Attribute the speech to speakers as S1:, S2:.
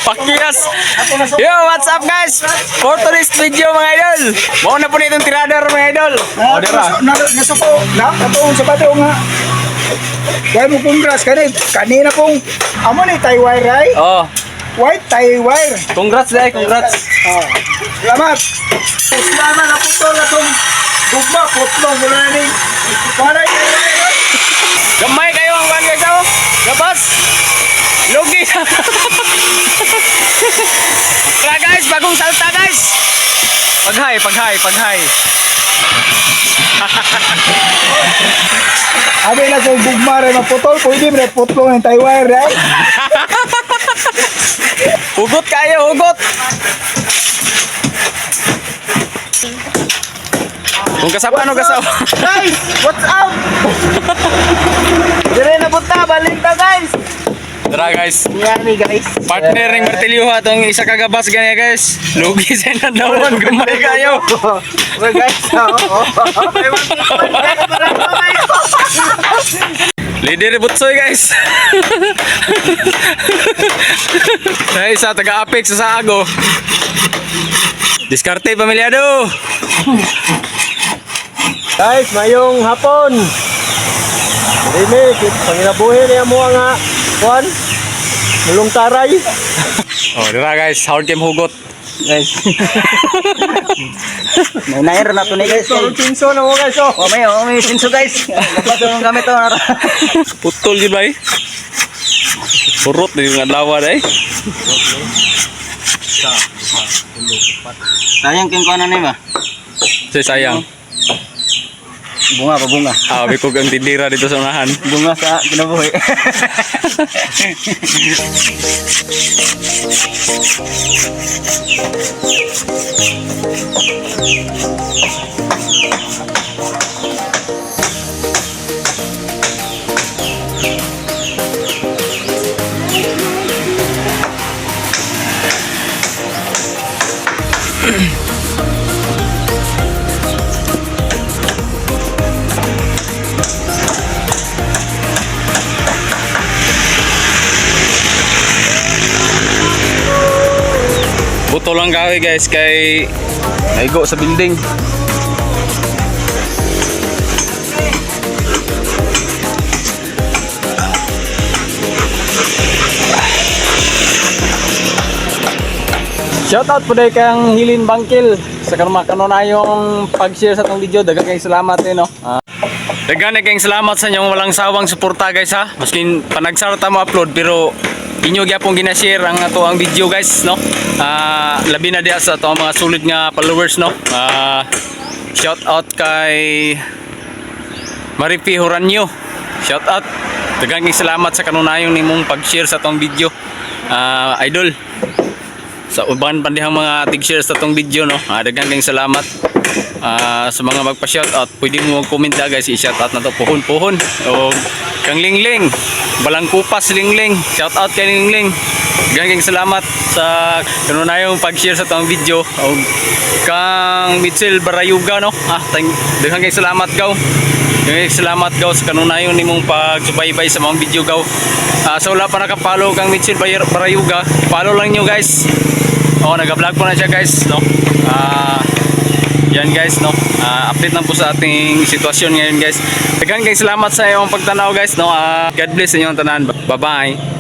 S1: Pakias. Yo, what's up guys? For today's video mga idol. Mau na po nitong tirador mga idol. O, dira.
S2: Nasa po, nakatong sa bato nga. Huwag mo congrats kanina pong amo ni Taiwan Rai.
S1: Oh,
S2: White Taiwan.
S1: congrats dai, congrats.
S2: Salamat. Salamat na po to na itong gugma, putlong mula na ni Paray Taiwan.
S1: Gamay kayo ang kuhan guys oh. Labas. Lugi. Tara guys, bagong salta guys. Paghay.
S2: Abi na sa gugma rin maputol, pwede mo na putlong ng Taiwan Rai.
S1: Hugot kayo, hugot. Kung kasapan o kasaw.
S2: Guys, what's up? Dire na punta, balik na guys.
S1: Tara guys.
S2: Yan guys.
S1: Partner ng Martilyo ha, itong isa kagabas ganyan guys. Lugi sa nandawan, gamay kayo.
S2: Well guys,
S1: Leader Butsoy guys. Sa isa, taga-apex sa Saago. Diskarte pamilyado.
S2: guys, mayong hapon. Dini, panginabuhi niya mo nga kuan. Mulong taray.
S1: Oh, dira guys, hard game hugot.
S2: Guys. May nair na to ni guys. Pinso na mo guys. Oh, may pinso guys. Dapat yung gamit to.
S1: Putol yun ba eh? Purot na yung adlawa na eh.
S2: Sayang king kuan na ba?
S1: Sayang.
S2: Bunga pa bunga.
S1: Sabi ko ang tindira dito sa unahan.
S2: Bunga sa kinabuhi.
S1: Buto lang kahoy guys kay naigo sa building. Shoutout po dahil kang Hilin Bangkil sa kanunayong pag-share sa itong video. Dagang kayong salamat eh no. Dagang kayong salamat sa inyong walang sawang suporta guys ha. Maskin panagsarata mo upload pero inyo gyapon gina-share ang ato ang video guys no. Labi na diha sa ato mga sulit nga followers no. Shoutout kay Maripi Huranyo. Shoutout. Dagang kayong salamat sa kanunayong nimong pag-share sa atong video. Idol. Sa uban pandihang mga tig-share sa itong video no. Daghang kayong salamat sa mga magpa-shoutout. Pwede mo mag-comment na guys, i-shoutout na to puhon o kang Lingling Balangkupas Lingling, shoutout kay Lingling. Daghang kayong salamat sa kanunayong pag-share sa itong video o kang Mitchell Barayuga no. Daghang kayong salamat gaw. Salamat gaw sa kanunayong nimong pagsubaybay sa mga video gaw. Sa wala pa nakapollow kang Mitchell Barayuga, follow lang nyo guys. Nag-vlog po na siya guys no. Yan guys no. Update lang po sa ating sitwasyon ngayon guys. Daghang kayong salamat sa iyong pagtanaw guys no. God bless sa inyong tanan. Bye bye.